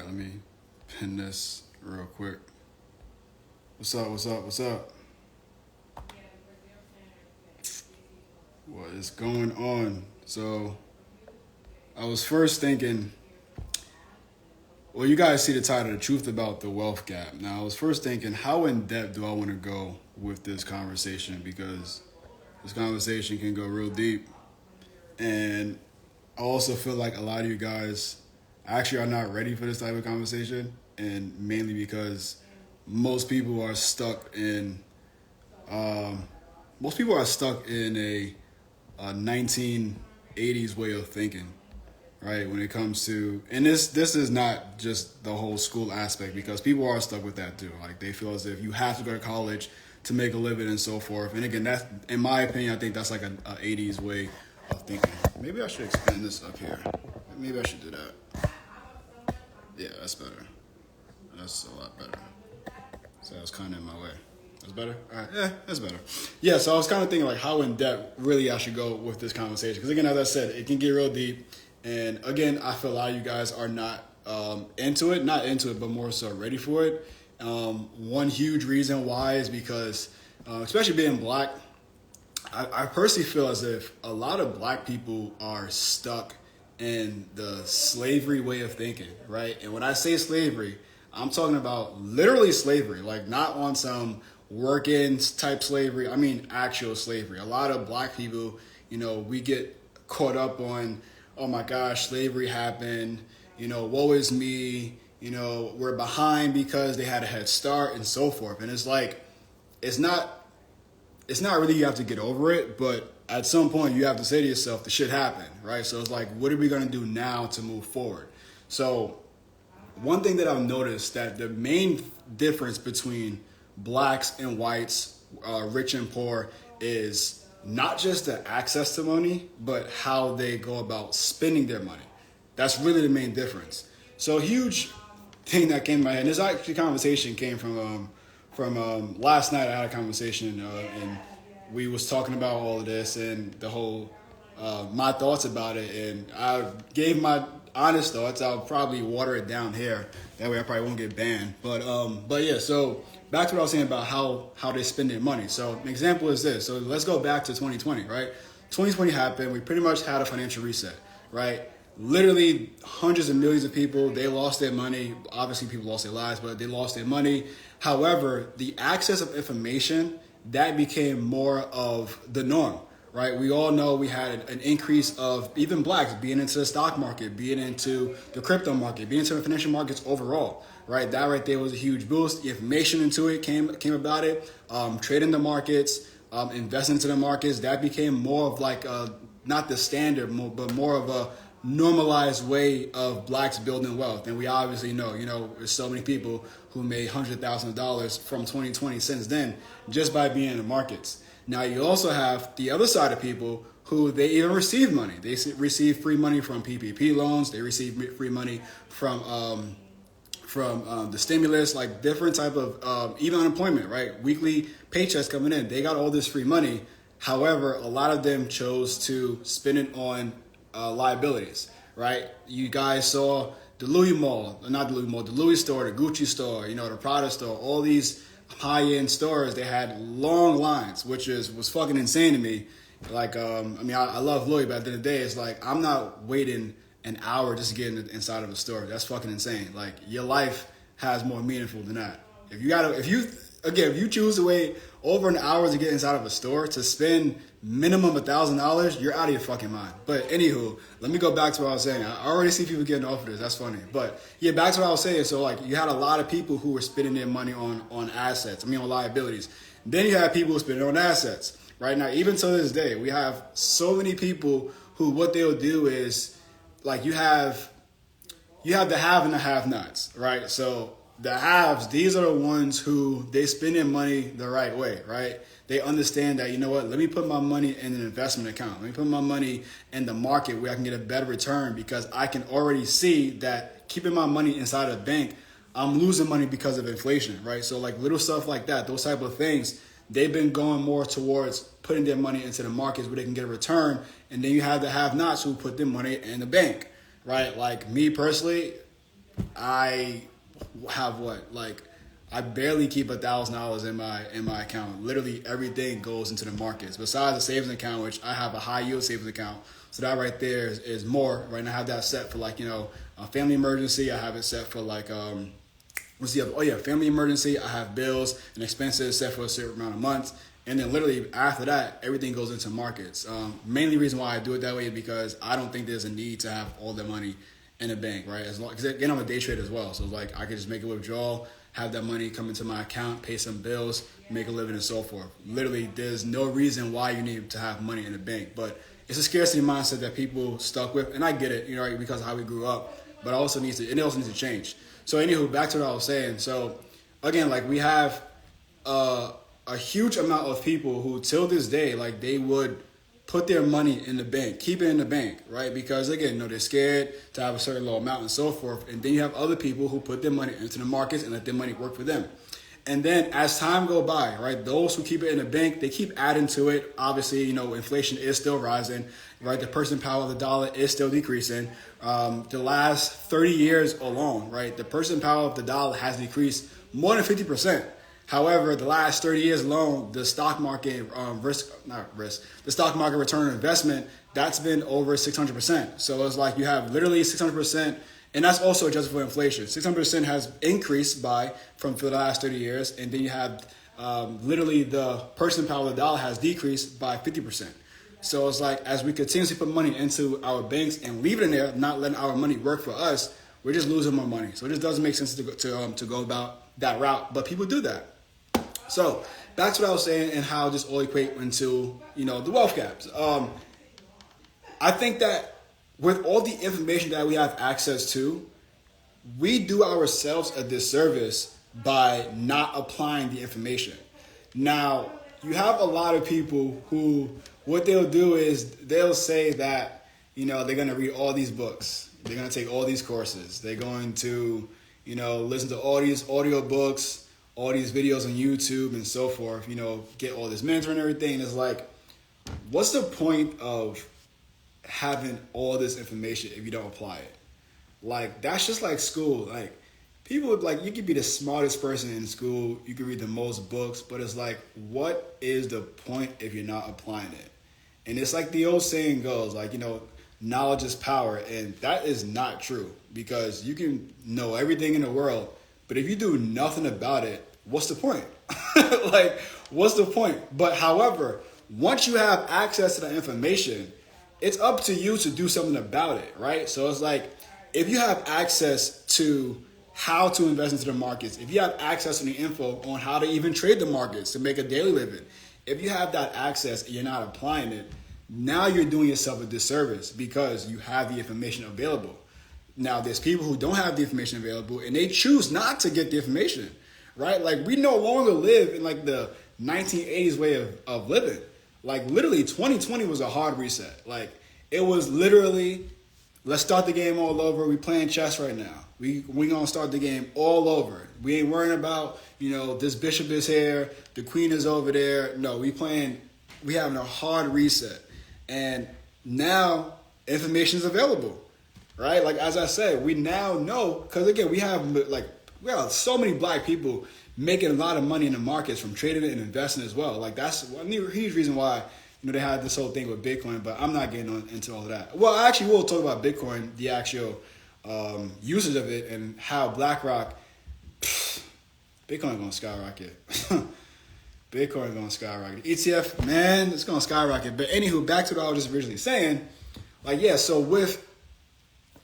Let me pin this real quick. What's up? What's up? What's up? What is going on? So, I was first thinking, well, you guys see the title, The Truth About the Wealth Gap. Now, I was first thinking, how in depth do I want to go with this conversation? Because this conversation can go real deep. And I also feel like a lot of you guys actually are not ready for this type of conversation. And mainly because most people are stuck in, a 1980s way of thinking, right? When it comes to, and this is not just the whole school aspect, because people are stuck with that too. Like they feel as if you have to go to college to make a living and so forth. And again, that's, in my opinion, I think that's like a 80s way of thinking. Maybe I should expand this up here. Maybe I should do that. Yeah, that's better. That's a lot better. So that's kind of in my way. That's better? All right. Yeah, that's better. Yeah, so I was kind of thinking like how in depth really I should go with this conversation. Because again, as I said, it can get real deep. And again, I feel a lot of you guys are not into it. Not into it, but more so ready for it. One huge reason why is because, especially being black, I personally feel as if a lot of black people are stuck in the slavery way of thinking, right? And when I say slavery, I'm talking about literally slavery, like not on some working type slavery. I mean, actual slavery. A lot of black people, we get caught up on, oh my gosh, slavery happened, woe is me, we're behind because they had a head start and so forth. And it's like, it's not really you have to get over it, but at some point you have to say to yourself, the shit happened, right? So it's like, what are we gonna do now to move forward? So one thing that I've noticed that the main difference between blacks and whites, rich and poor, is not just the access to money, but how they go about spending their money. That's really the main difference. So a huge thing that came to my head, and this actually conversation came from last night. I had a conversation and we was talking about all of this and the whole my thoughts about it, and I gave my honest thoughts. I'll probably water it down here. That way I probably won't get banned. But yeah, so back to what I was saying about how they spend their money. So an example is this. So let's go back to 2020, right? 2020 happened. We pretty much had a financial reset, right? Literally hundreds of millions of people, they lost their money. Obviously people lost their lives, but they lost their money. However, the access of information, that became more of the norm, right? We all know we had an increase of even blacks being into the stock market, being into the crypto market, being into the financial markets overall, right? That right there was a huge boost. The information into it came about it, trading the markets, investing into the markets. That became more of like not the standard, but more of a normalized way of blacks building wealth. And we obviously know, there's so many people who made $100,000 from 2020 since then just by being in the markets. Now you also have the other side of people who they even receive money. They receive free money from PPP loans. They receive free money from the stimulus, like different type of even unemployment, right? Weekly paychecks coming in. They got all this free money. However, a lot of them chose to spend it on liabilities, right? You guys saw the Louis Mall, not the Louis Mall, the Louis store, the Gucci store, the Prada store, all these high-end stores. They had long lines, which was fucking insane to me. Like, I love Louis, but at the end of the day, it's like, I'm not waiting an hour just to get inside of a store. That's fucking insane. Like, your life has more meaningful than that. If you choose to wait over an hour to get inside of a store to spend minimum $1,000, you're out of your fucking mind. But anywho, let me go back to what I was saying. I already see people getting off of this. That's funny. But yeah, back to what I was saying. So like you had a lot of people who were spending their money on assets. On liabilities. Then you have people who spend it on assets. Right now, even to this day, we have so many people who what they'll do is like you have the have and the have-nots, right? So the haves, these are the ones who they spend their money the right way, right? They understand that, let me put my money in an investment account. Let me put my money in the market where I can get a better return because I can already see that keeping my money inside a bank, I'm losing money because of inflation, right? So like little stuff like that, those type of things, they've been going more towards putting their money into the markets where they can get a return. And then you have the have-nots who put their money in the bank, right? Like me personally, I have what, like, I barely keep $1,000 in my account. Literally everything goes into the markets. Besides the savings account, which I have a high yield savings account, so that right there is more. Right now, I have that set for, like, a family emergency. I have it set for, like, what's the other? Oh yeah, family emergency. I have bills and expenses set for a certain amount of months, and then literally after that, everything goes into markets. Mainly reason why I do it that way is because I don't think there's a need to have all the money in a bank, right? As long, because again, I'm a day trader as well, so it's like I could just make a withdrawal, have that money come into my account, pay some bills, make a living, and so forth. Literally, there's no reason why you need to have money in a bank, but it's a scarcity mindset that people stuck with, and I get it, right, because of how we grew up, but it also needs to change. So anywho, back to what I was saying. So again, like, we have a huge amount of people who till this day, like, they would put their money in the bank, keep it in the bank, right? Because again, they're scared to have a certain low amount and so forth. And then you have other people who put their money into the markets and let their money work for them. And then as time go by, right, those who keep it in the bank, they keep adding to it. Obviously, inflation is still rising, right? The purchasing power of the dollar is still decreasing. The last 30 years alone, right, the purchasing power of the dollar has decreased more than 50%. However, the last 30 years alone, the stock market the stock market return on investment, that's been over 600%. So it's like you have literally 600%, and that's also adjusted for inflation. 600% has increased for the last 30 years, and then you have literally the purchasing power of the dollar has decreased by 50%. So it's like, as we continuously put money into our banks and leave it in there, not letting our money work for us, we're just losing more money. So it just doesn't make sense to go about that route, but people do that. So back to what I was saying and how this all equate into, the wealth gaps. I think that with all the information that we have access to, we do ourselves a disservice by not applying the information. Now, you have a lot of people who, what they'll do is they'll say that, they're going to read all these books. They're going to take all these courses. They're going to, listen to all these audio books, all these videos on YouTube and so forth, get all this mentor and everything. It's like, what's the point of having all this information if you don't apply it? Like, that's just like school. Like, people, like, you could be the smartest person in school, you could read the most books, but it's like, what is the point if you're not applying it? And it's like the old saying goes, like, knowledge is power, and that is not true, because you can know everything in the world, but if you do nothing about it, what's the point? Like, what's the point? But however, once you have access to the information, it's up to you to do something about it, right? So it's like, if you have access to how to invest into the markets, if you have access to the info on how to even trade the markets to make a daily living, if you have that access and you're not applying it, now you're doing yourself a disservice because you have the information available. Now, there's people who don't have the information available and they choose not to get the information, right? Like, we no longer live in like the 1980s way of living. Like, literally 2020 was a hard reset. Like, it was literally, let's start the game all over. We playing chess right now. We gonna start the game all over. We ain't worrying about, this bishop is here, the queen is over there. No, we having a hard reset. And now information is available. Right? Like, as I said, we now know, because again, we have so many black people making a lot of money in the markets from trading and investing as well. Like, that's a huge reason why, they had this whole thing with Bitcoin, but I'm not getting into all of that. Well, I actually will talk about Bitcoin, the actual uses of it, and how BlackRock, Bitcoin going to skyrocket. Bitcoin going to skyrocket. ETF, man, it's going to skyrocket. But anywho, back to what I was just originally saying. Like, yeah, so with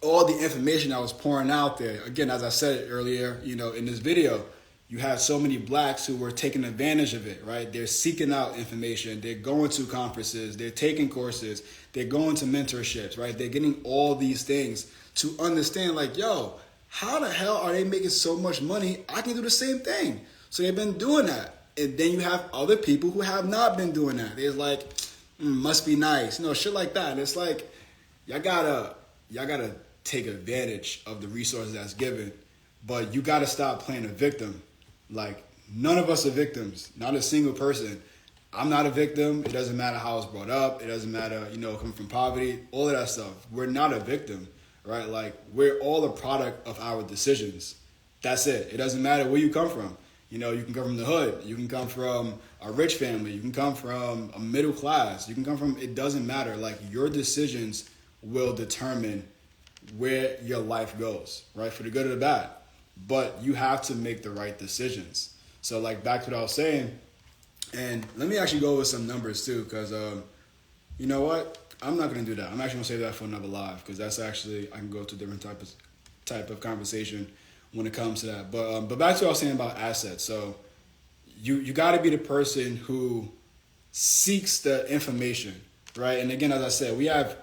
all the information that was pouring out there, again, as I said earlier, in this video, you have so many blacks who were taking advantage of it, right? They're seeking out information. They're going to conferences. They're taking courses. They're going to mentorships, right? They're getting all these things to understand, like, yo, how the hell are they making so much money? I can do the same thing. So they've been doing that. And then you have other people who have not been doing that. They're like, must be nice. Shit like that. And it's like, y'all gotta take advantage of the resources that's given, but you got to stop playing a victim. Like, none of us are victims, not a single person. I'm not a victim. It doesn't matter how I was brought up. It doesn't matter, coming from poverty, all of that stuff. We're not a victim. right? Like, we're all a product of our decisions. That's it. It doesn't matter where you come from. You know, you can come from the hood. You can come from a rich family. You can come from a middle class. You can come from, it doesn't matter. Like, your decisions will determine where your life goes, right? For the good or the bad. But you have to make the right decisions. So, like, back to what I was saying, and let me actually go with some numbers too, because you know what? I'm not going to do that. I'm actually going to save that for another live, because that's actually, I can go to a different type of conversation when it comes to that. But back to what I was saying about assets. So you got to be the person who seeks the information, right? And again, as I said, we have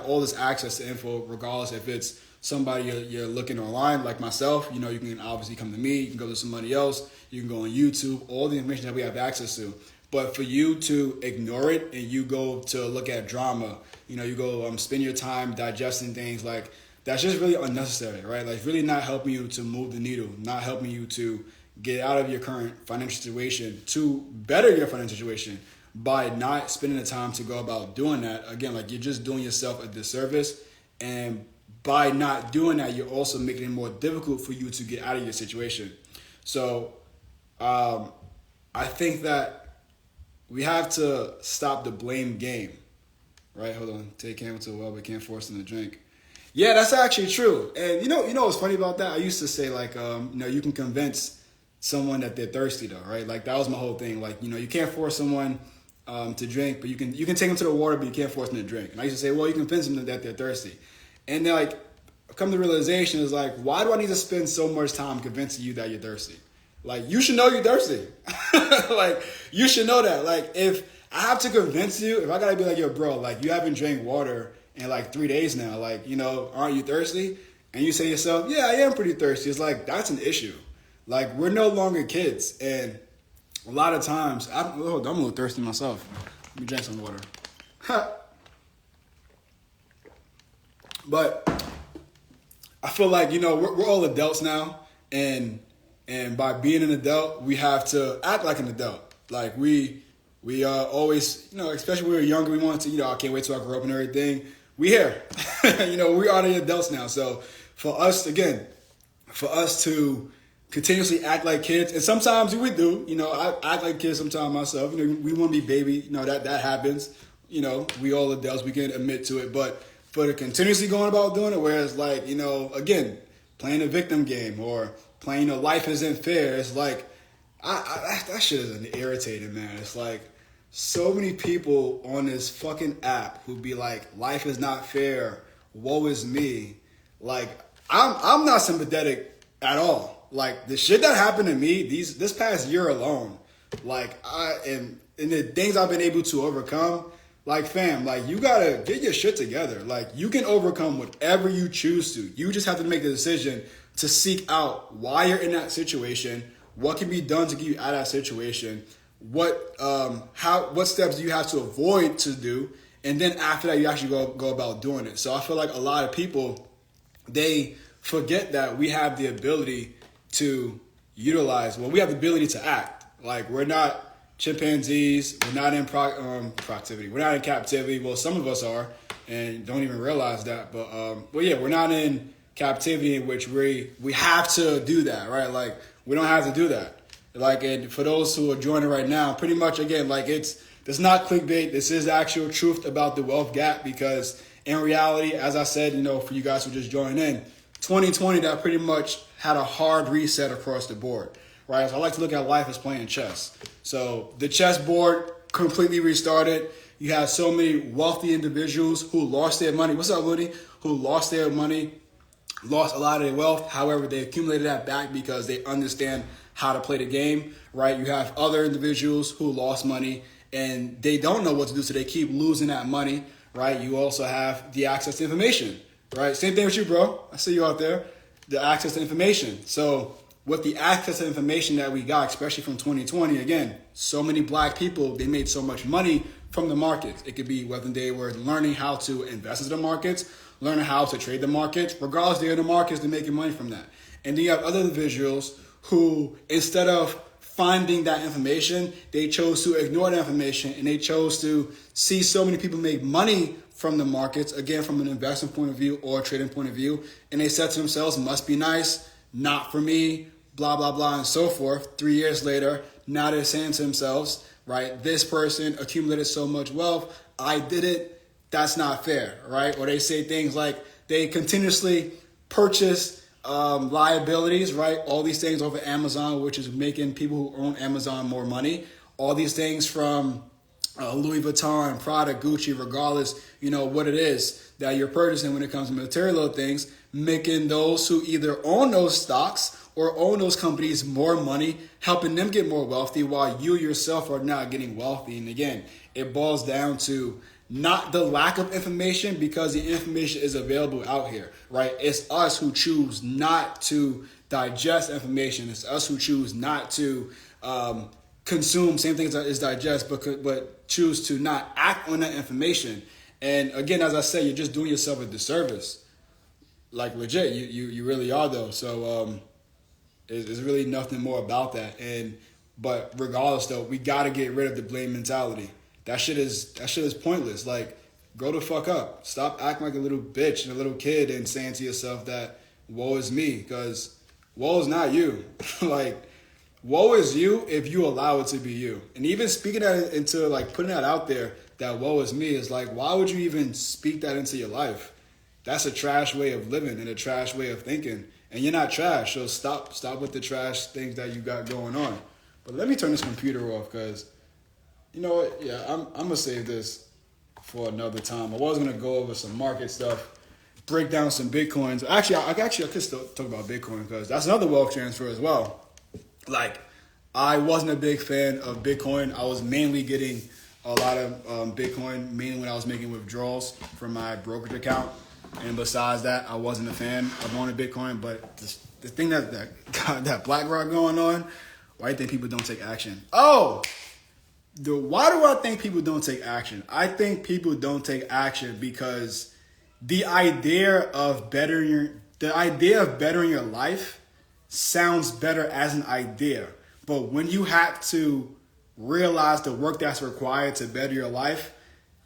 all this access to info, regardless if it's somebody you're looking online, like myself. You know, you can obviously come to me, you can go to somebody else, you can go on YouTube, all the information that we have access to. But for you to ignore it and you go to look at drama, you know, you go spend your time digesting things, like, that's just really unnecessary, right? Like, really not helping you to move the needle, not helping you to get out of your current financial situation, to better your financial situation by not spending the time to go about doing that. Again, like, you're just doing yourself a disservice. And by not doing that, you're also making it more difficult for you to get out of your situation. So I think that we have to stop the blame game, right? Hold on. Take Campbell to a well, but can't force them to drink. Yeah, that's actually true. And you know what's funny about that? I used to say, like, you can convince someone that they're thirsty, though, right? Like, that was my whole thing. Like, you can't force someone to drink, but you can take them to the water, but you can't force them to drink. And I used to say, well, you can convince them that they're thirsty. And then, like, come to the realization is, like, why do I need to spend so much time convincing you that you're thirsty? Like, you should know you're thirsty. Like, you should know that. Like, if I have to convince you, if I gotta be like, yo, bro, like, you haven't drank water in like 3 days now, like, aren't you thirsty? And you say to yourself, yeah, I am pretty thirsty. It's like, that's an issue. Like, we're no longer kids. And a lot of times, I'm a little thirsty myself. Let me drink some water. But I feel like, we're all adults now. And by being an adult, we have to act like an adult. Like, we always, especially when we were younger, we wanted to, I can't wait till I grow up and everything. We here. We are the adults now. So for us to continuously act like kids, and sometimes we do, I act like kids sometimes myself. We want to be baby, that happens. We all adults, we can admit to it. But for the continuously going about doing it, whereas like, again, playing a victim game or playing life isn't fair, it's like, that shit is irritating, man. It's like, so many people on this fucking app who be like, life is not fair, woe is me. Like, I'm not sympathetic at all. Like, the shit that happened to me this past year alone, like, and the things I've been able to overcome, like, fam, like, you gotta get your shit together. Like, you can overcome whatever you choose to. You just have to make the decision to seek out why you're in that situation, what can be done to get you out of that situation, what steps do you have to avoid to do, and then after that you actually go about doing it. So I feel like a lot of people, they forget that we have the ability to we have the ability to act. Like, we're not chimpanzees, we're not in proactivity, we're not in captivity. Well, some of us are and don't even realize that, but yeah, we're not in captivity in which we have to do that, right? Like, we don't have to do that. Like, and for those who are joining right now, pretty much, again, like, it's not clickbait. This is the actual truth about the wealth gap, because in reality, as I said, for you guys who just joined in, 2020, that pretty much had a hard reset across the board, right? So I like to look at life as playing chess. So the chessboard completely restarted. You have so many wealthy individuals who lost their money. What's up, Woody? Who lost their money, lost a lot of their wealth. However, they accumulated that back because they understand how to play the game, right? You have other individuals who lost money and they don't know what to do, so they keep losing that money, right? You also have the access to information, right? Same thing with you, bro. I see you out there. The access to information. So with the access to information that we got, especially from 2020, again, so many black people, they made so much money from the markets. It could be whether they were learning how to invest into the markets, learning how to trade the markets. Regardless, they're in the markets, they're making money from that. And then you have other individuals who, instead of finding that information, they chose to ignore that information, and they chose to see so many people make money from the markets, again, from an investment point of view or a trading point of view, and they said to themselves, must be nice, not for me, blah, blah, blah, and so forth. 3 years later, now they're saying to themselves, right, this person accumulated so much wealth, I did it, that's not fair, right? Or they say things like they continuously purchase liabilities, right? All these things over Amazon, which is making people who own Amazon more money. All these things from Louis Vuitton, Prada, Gucci, regardless, what it is that you're purchasing when it comes to material things, making those who either own those stocks or own those companies more money, helping them get more wealthy while you yourself are not getting wealthy. And again, it boils down to not the lack of information, because the information is available out here, right? It's us who choose not to digest information. It's us who choose not to consume same things as digest, but choose to not act on that information. And again, as I said, you're just doing yourself a disservice. Like legit, you really are though. So there's really nothing more about that. But regardless though, we got to get rid of the blame mentality. That shit is pointless. Like, grow the fuck up. Stop acting like a little bitch and a little kid and saying to yourself that woe is me, because woe is not you. Like, woe is you if you allow it to be you. And even speaking that into, like, putting that out there, that woe is me, is like, why would you even speak that into your life? That's a trash way of living and a trash way of thinking. And you're not trash, so stop with the trash things that you got going on. But let me turn this computer off, because you know what? Yeah, I'm gonna save this for another time. I was gonna go over some market stuff, break down some Bitcoins. Actually, I could still talk about Bitcoin, because that's another wealth transfer as well. Like, I wasn't a big fan of Bitcoin. I was mainly getting a lot of Bitcoin, mainly when I was making withdrawals from my brokerage account. And besides that, I wasn't a fan of owning Bitcoin. But the thing that got that BlackRock going on, why do you think people don't take action? Why do I think people don't take action? I think people don't take action because the idea of bettering your life sounds better as an idea. But when you have to realize the work that's required to better your life,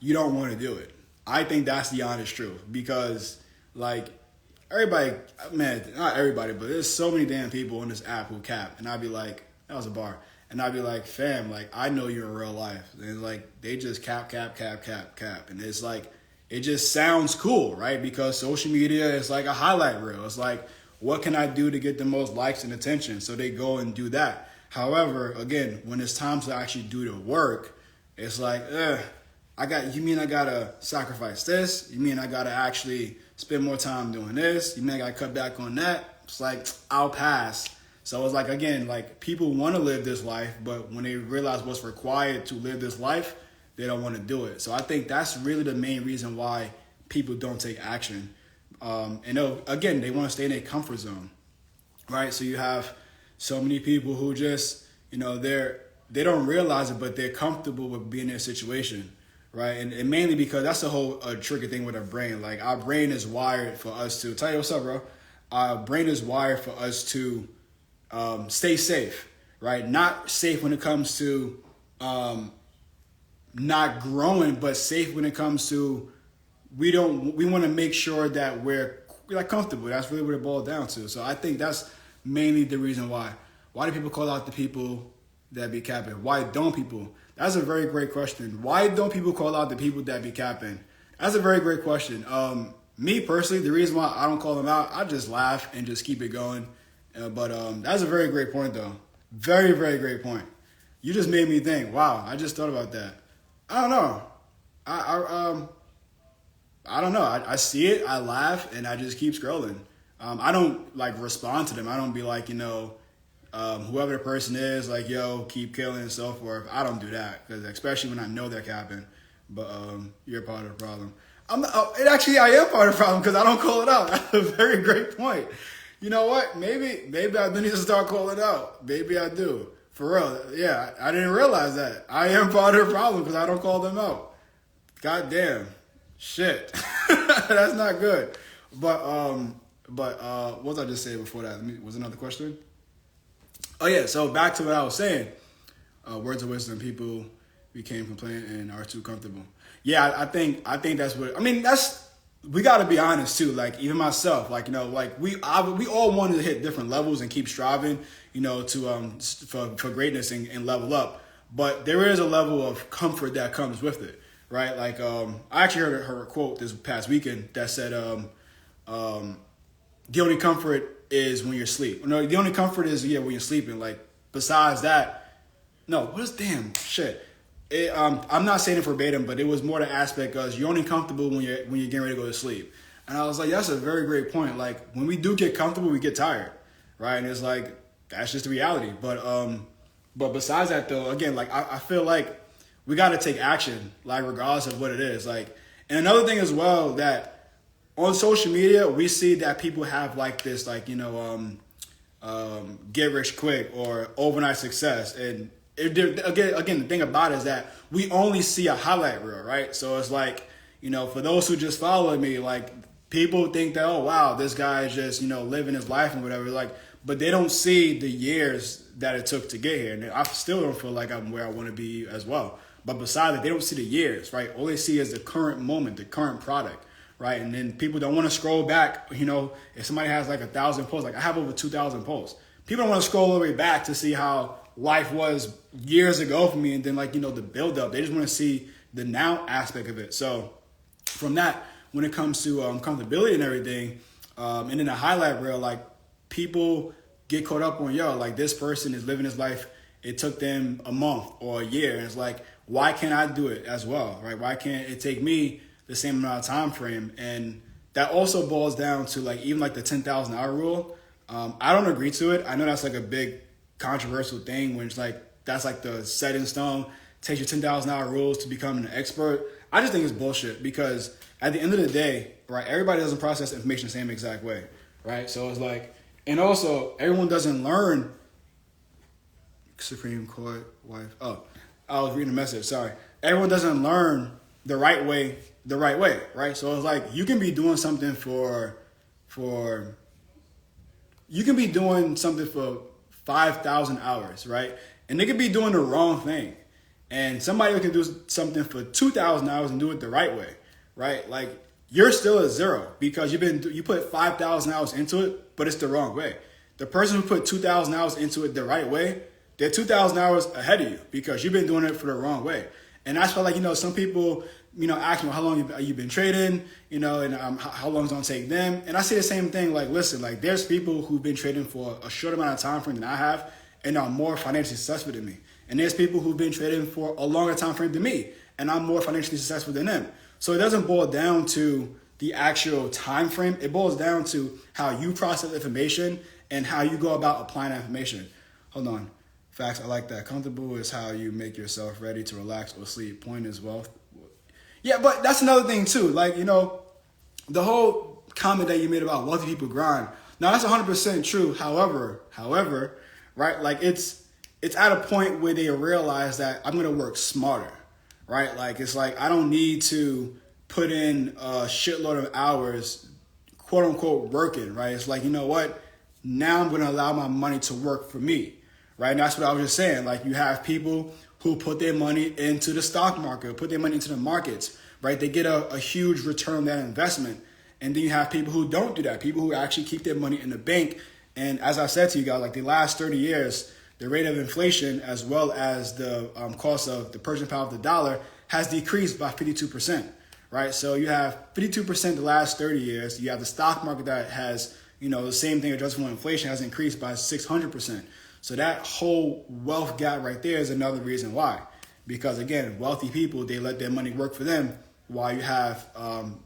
you don't want to do it. I think that's the honest truth, because like everybody, man, not everybody, but there's so many damn people on this app who cap, and I'd be like, that was a bar. And I'd be like, fam, like, I know you in real life. And like, they just cap. And it's like, it just sounds cool, right? Because social media is like a highlight reel. It's like, what can I do to get the most likes and attention? So they go and do that. However, again, when it's time to actually do the work, it's like, you mean I gotta sacrifice this? You mean I gotta actually spend more time doing this? You mean I gotta cut back on that? It's like, I'll pass. So it's like, again, like, people want to live this life, but when they realize what's required to live this life, they don't want to do it. So I think that's really the main reason why people don't take action. And again, they want to stay in their comfort zone, right? So you have so many people who just, they don't realize it, but they're comfortable with being in a situation, right? And mainly because that's the whole tricky thing with our brain. Like, our brain is wired for us to, tell you what's up, bro. Our brain is wired for us to stay safe, right? Not safe when it comes to not growing, but safe when it comes to we want to make sure that we're like comfortable. That's really what it boils down to. So I think that's mainly the reason why. Why do people call out the people that be capping? Why don't people? That's a very great question. Why don't people call out the people that be capping? That's a very great question. Me personally, the reason why I don't call them out, I just laugh and just keep it going. But that's a very great point, though. Very, very great point. You just made me think. Wow, I just thought about that. I don't know. I don't know. I see it, I laugh, and I just keep scrolling. I don't like respond to them. I don't be like, whoever the person is, like, yo, keep killing and so forth. I don't do that, because especially when I know they're capping. But you're part of the problem. I am part of the problem, because I don't call it out. That's a very great point. You know what? Maybe I do need to start calling out. Maybe I do. For real. Yeah, I didn't realize that. I am part of the problem because I don't call them out. God damn. Shit. That's not good. But what was I just saying before that? Was another question? Oh yeah, so back to what I was saying. Words of wisdom, people became complacent and are too comfortable. Yeah, I think that's what I mean. That's we got to be honest too. Like even myself, like like we all wanted to hit different levels and keep striving, to for greatness and level up. But there is a level of comfort that comes with it, right? Like I actually heard a quote this past weekend that said the only comfort is when you're asleep. No, the only comfort is when you're sleeping. Like besides that, no. What is damn shit? I'm not saying it verbatim, but it was more the aspect of you're only comfortable when you're getting ready to go to sleep. And I was like, that's a very great point. Like when we do get comfortable, we get tired, right? And it's like that's just the reality. But besides that, though, again, like I feel like we got to take action, like regardless of what it is. Like, and another thing as well that on social media we see that people have like this, like get rich quick or overnight success, and again, the thing about it is that we only see a highlight reel, right? So it's like, for those who just follow me, like people think that, oh wow, this guy is just, living his life and whatever, like, but they don't see the years that it took to get here. And I still don't feel like I'm where I want to be as well. But besides that, they don't see the years, right? All they see is the current moment, the current product, right? And then people don't want to scroll back, if somebody has like 1,000 posts, like I have over 2,000 posts. People don't want to scroll all the way back to see how life was years ago for me, and then the build up. They just want to see the now aspect of it. So from that, when it comes to comfortability and everything, and then the highlight reel, like people get caught up on, like this person is living his life. It took them a month or a year. And it's like, why can't I do it as well, right? Why can't it take me the same amount of time frame? And that also boils down to like even like the 10,000 hour rule. I don't agree to it. I know that's like a big controversial thing when it's like that's like the set in stone, takes you 10,000 hour rules to become an expert. I just think it's bullshit because at the end of the day, right, everybody doesn't process information the same exact way, right? So it's like, and also everyone doesn't learn Supreme Court wife. Oh, I was reading a message. Sorry. Everyone doesn't learn the right way, right? So it's like you can be doing something for 5,000 hours, right? And they could be doing the wrong thing. And somebody can do something for 2,000 hours and do it the right way, right? Like you're still at zero because you put 5,000 hours into it, but it's the wrong way. The person who put 2,000 hours into it the right way, they're 2,000 hours ahead of you because you've been doing it for the wrong way. And that's why, like, some people, ask me how long have you been trading, and how long it's going to take them. And I say the same thing, like, listen, like there's people who've been trading for a short amount of time frame than I have and are more financially successful than me. And there's people who've been trading for a longer time frame than me and I'm more financially successful than them. So it doesn't boil down to the actual time frame. It boils down to how you process information and how you go about applying that information. Hold on. Facts, I like that. Comfortable is how you make yourself ready to relax or sleep. Point is wealth. Yeah, but that's another thing too. Like, the whole comment that you made about wealthy people grind. Now that's 100% true. However, right? Like it's at a point where they realize that I'm going to work smarter, right? Like it's like I don't need to put in a shitload of hours, quote unquote, working, right? It's like, you know what? Now I'm going to allow my money to work for me. Right, and that's what I was just saying. Like you have people who put their money into the stock market, put their money into the markets, right? They get a huge return on that investment. And then you have people who don't do that, people who actually keep their money in the bank. And as I said to you guys, like the last 30 years, the rate of inflation as well as the cost of the purchasing power of the dollar has decreased by 52%, right? So you have 52% the last 30 years. You have the stock market that has, the same thing adjusted for inflation has increased by 600%. So that whole wealth gap right there is another reason why. Because again, wealthy people, they let their money work for them, while you have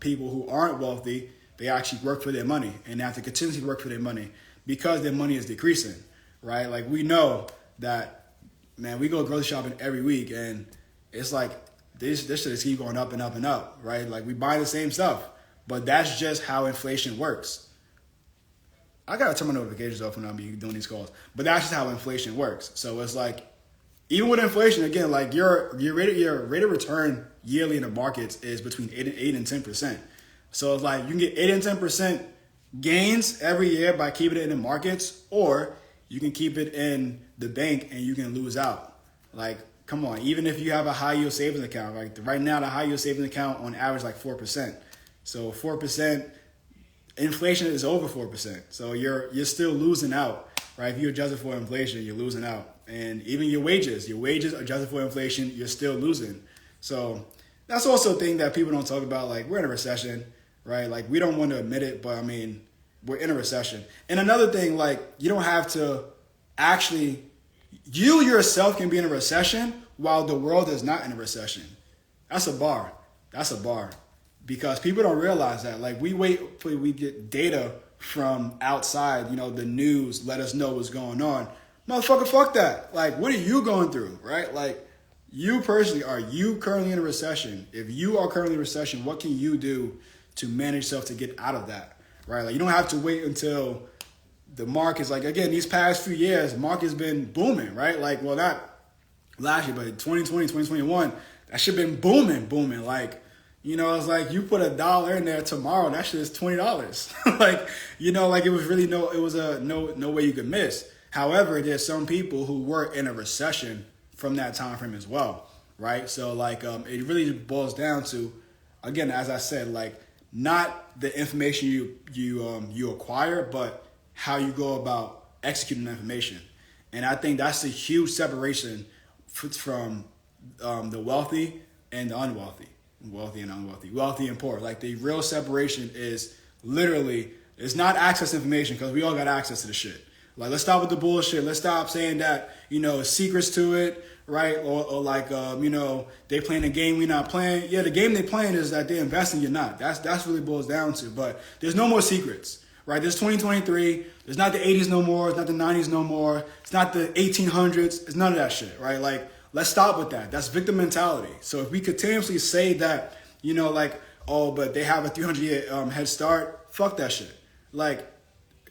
people who aren't wealthy, they actually work for their money and they have to continue to work for their money because their money is decreasing, right? Like we know that, man, we go grocery shopping every week and it's like this shit just keep going up and up and up, right? Like we buy the same stuff, but that's just how inflation works. I gotta turn my notifications off when I'm doing these calls, but that's just how inflation works. So it's like, even with inflation, again, like your rate of return yearly in the markets is between 8 and 10%. So it's like you can get 8 and 10% gains every year by keeping it in the markets, or you can keep it in the bank and you can lose out. Like come on, even if you have a high yield savings account, like right now, the high yield savings account on average like 4%. So 4%, inflation is over 4%. So you're still losing out, right? If you adjust it for inflation, you're losing out. And even your wages adjusted for inflation, you're still losing. So that's also a thing that people don't talk about. Like, we're in a recession, right? Like, we don't want to admit it, but I mean, we're in a recession. And another thing, like, you don't have to actually, you yourself can be in a recession while the world is not in a recession. That's a bar. That's a bar. Because people don't realize that. Like, we wait till we get data from outside, you know, the news, let us know what's going on. Motherfucker, fuck that. Like, what are you going through, right? Like, you personally, are you currently in a recession? If you are currently in a recession, what can you do to manage yourself to get out of that, right? Like, you don't have to wait until the market's like, again, these past few years, the market's been booming, right? Like, well, not last year, but 2020, 2021, that shit been booming. Like, you know, it's like you put $1 in there tomorrow, that shit is $20. Like, you know, like it was no way you could miss. However, there's some people who were in a recession from that time frame as well, right? So like, it really boils down to, again, as I said, like not the information you acquire, but how you go about executing the information. And I think that's a huge separation from the wealthy and the unwealthy, wealthy and unwealthy, wealthy and poor. Like the real separation is literally, it's not access to information, because we all got access to the shit. Like, let's stop with the bullshit. Let's stop saying that, you know, secrets to it, right? Or like, you know, they playing a game we not playing. Yeah, the game they playing is that they investing, you're not. That's really boils down to. But there's no more secrets, right? There's 2023. There's not the 80s no more. It's not the 90s no more. It's not the 1800s. It's none of that shit, right? Like, let's stop with that. That's victim mentality. So if we continuously say that, you know, like, oh, but they have a 300-year head start, fuck that shit. Like,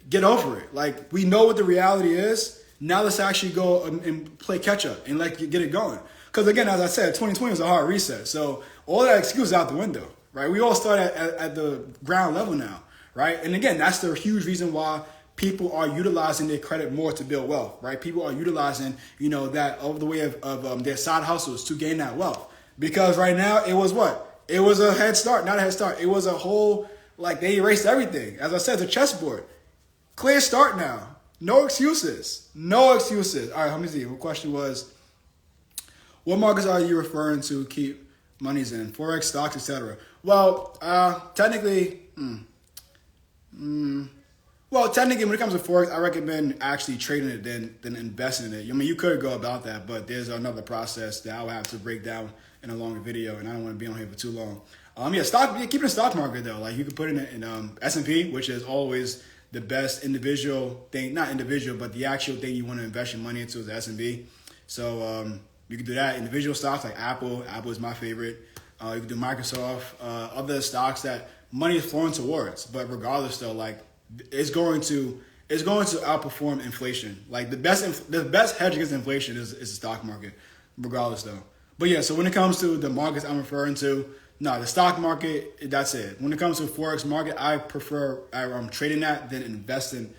get over it. Like, we know what the reality is. Now let's actually go and play catch up and like get it going. Because again, as I said, 2020 was a hard reset. So all that excuse is out the window, right? We all start at the ground level now, right? And again, that's the huge reason why people are utilizing their credit more to build wealth, right? People are utilizing, you know, that over the way of their side hustles to gain that wealth. Because right now it was what? It was a head start, not a head start. It was a whole, like they erased everything. As I said, it's a chessboard. Clear start now. No excuses. No excuses. All right, let me see. The question was, what markets are you referring to keep monies in? Forex, stocks, etc. Well, technically, technically, when it comes to Forex, I recommend actually trading it than investing in it. I mean, you could go about that, but there's another process that I would have to break down in a longer video, and I don't want to be on here for too long. Keep the stock market though. Like you can put it in S&P, which is always the best individual thing, not individual, but the actual thing you want to invest your money into is the S&P. So you can do that. Individual stocks like Apple. Apple is my favorite. You can do Microsoft, other stocks that money is flowing towards. But regardless, though, like it's going to outperform inflation. Like the best hedge against inflation is the stock market, regardless, though. But yeah, so when it comes to the markets I'm referring to, no, the stock market, that's it. When it comes to Forex market, I prefer trading that than investing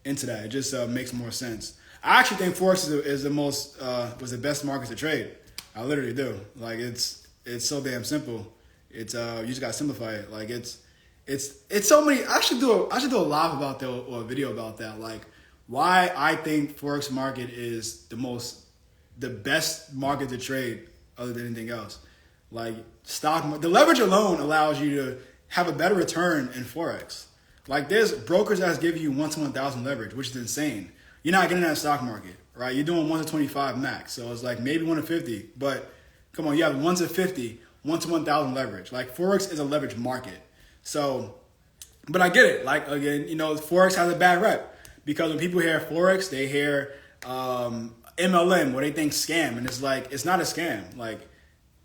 into that. It just makes more sense. I actually think Forex is was the best market to trade. I literally do. Like it's so damn simple. It's you just gotta simplify it. Like it's so many. I should do a live about that or a video about that. Like why I think Forex market is the best market to trade other than anything else. Like the leverage alone allows you to have a better return in Forex. Like there's brokers that's giving you 1 to 1,000 leverage, which is insane. You're not getting that in the stock market, right? You're doing 1 to 25 max. So it's like maybe 1 to 50, but come on, you have 1 to 50, 1 to 1,000 leverage. Like Forex is a leverage market. So, but I get it. Like again, you know, Forex has a bad rep because when people hear Forex, they hear MLM, where they think scam, and it's like, it's not a scam. Like,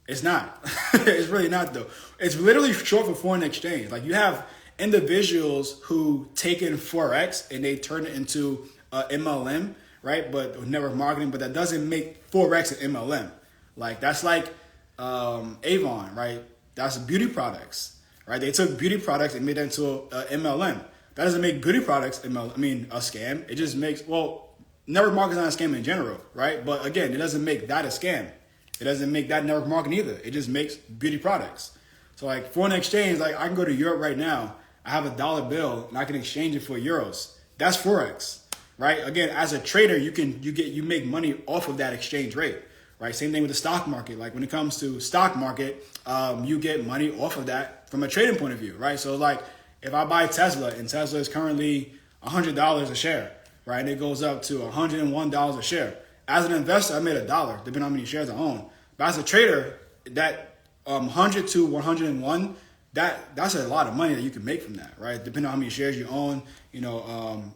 it's not. It's really not, though. It's literally short for foreign exchange. Like, you have individuals who take in Forex and they turn it into MLM, right? But network marketing, but that doesn't make Forex an MLM. Like, that's like Avon, right? That's beauty products, right? They took beauty products and made that into a MLM. That doesn't make beauty products a scam. It just makes, network marketing is not a scam in general, right? But again, it doesn't make that a scam, It doesn't make that network marketing either. It just makes beauty products. So like foreign exchange, like I can go to Europe right now. I have a dollar bill and I can exchange it for euros. That's Forex, right? Again, as a trader, you make money off of that exchange rate, right? Same thing with the stock market. Like when it comes to stock market, you get money off of that from a trading point of view, right? So like if I buy Tesla and Tesla is currently $100 a share, right? And it goes up to $101 a share. As an investor, I made $1, depending on how many shares I own. But as a trader, that 100 to 101, that's a lot of money that you can make from that, right? Depending on how many shares you own,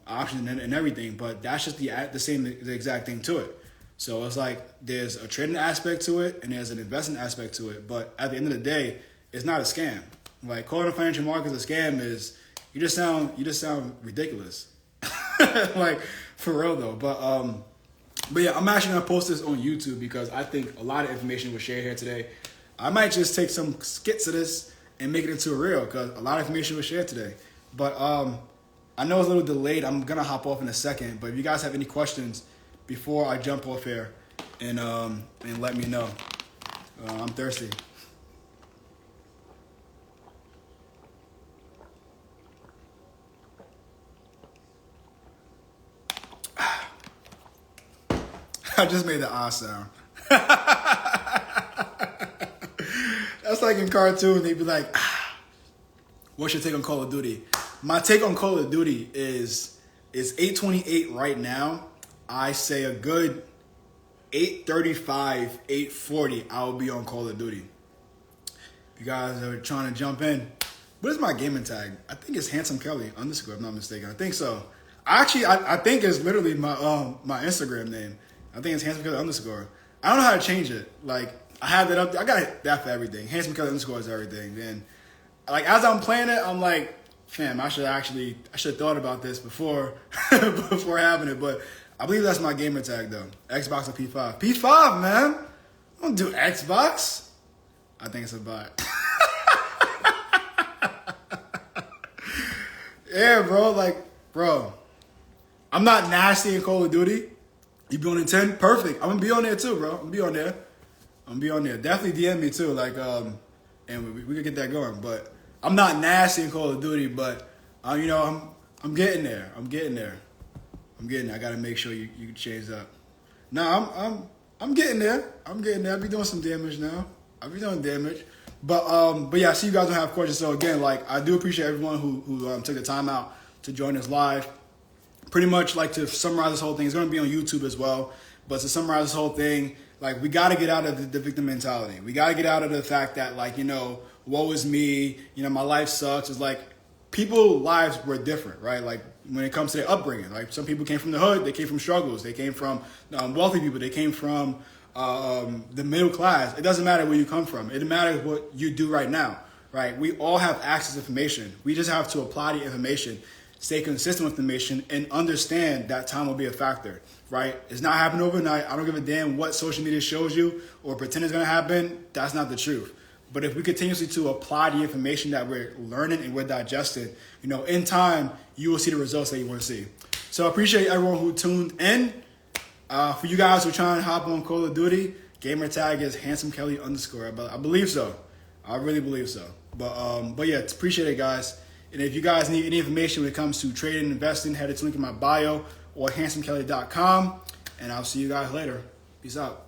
options and everything. But that's just the exact thing to it. So it's like there's a trading aspect to it and there's an investing aspect to it. But at the end of the day, it's not a scam. Like calling the financial markets a scam is you just sound ridiculous. Like for real though. But yeah, I'm actually gonna post this on YouTube because I think a lot of information was shared here today. I might just take some skits of this and make it into a reel because a lot of information was shared today. But I know it's a little delayed. I'm gonna hop off in a second. But if you guys have any questions before I jump off here, and let me know. I'm thirsty. I just made the ah sound. That's like in cartoons, they'd be like, what's your take on Call of Duty? My take on Call of Duty is 828 right now. I say a good 835, 840, I will be on Call of Duty. If you guys are trying to jump in, what is my gaming tag? I think it's Handsome Kelly _ if I'm not mistaken. I think so. I think it's literally my Instagram name. I think it's Handsome Kelly _ I don't know how to change it. Like, I have that up. I got that for everything. Handsome Kelly _ is everything. And like as I'm playing it, I'm like, fam, I should have thought about this before having it. But I believe that's my gamer tag though. Xbox or P5. P5, man. I don't do Xbox. I think it's a bot. Yeah, bro. Like, bro, I'm not nasty in Call of Duty. You be on in 10? Perfect. I'm gonna be on there too, bro. I'm gonna be on there. Definitely DM me too. Like, and we could get that going. But I'm not nasty in Call of Duty, but I'm getting there. I'm getting there. I gotta make sure you change that. Nah, I'm getting there. I'll be doing some damage now. I'll be doing damage. But yeah, I see you guys don't have questions. So again, like I do appreciate everyone who took the time out to join us live. Pretty much like to summarize this whole thing, it's going to be on YouTube as well. But to summarize this whole thing, like we got to get out of the victim mentality. We got to get out of the fact that like, woe is me, my life sucks. It's like people's lives were different, right? Like when it comes to their upbringing, like some people came from the hood, they came from struggles, they came from wealthy people, they came from the middle class. It doesn't matter where you come from. It matters what you do right now, right? We all have access to information. We just have to apply the information, stay consistent with information, and understand that time will be a factor, right? It's not happening overnight. I don't give a damn what social media shows you or pretend it's going to happen. That's not the truth. But if we continuously to apply the information that we're learning and we're digesting, in time, you will see the results that you want to see. So I appreciate everyone who tuned in. For you guys who are trying to hop on Call of Duty, gamer tag is Handsome Kelly _ I believe so. I really believe so. But yeah, appreciate it, guys. And if you guys need any information when it comes to trading and investing, head to the link in my bio or handsomekelly.com. And I'll see you guys later. Peace out.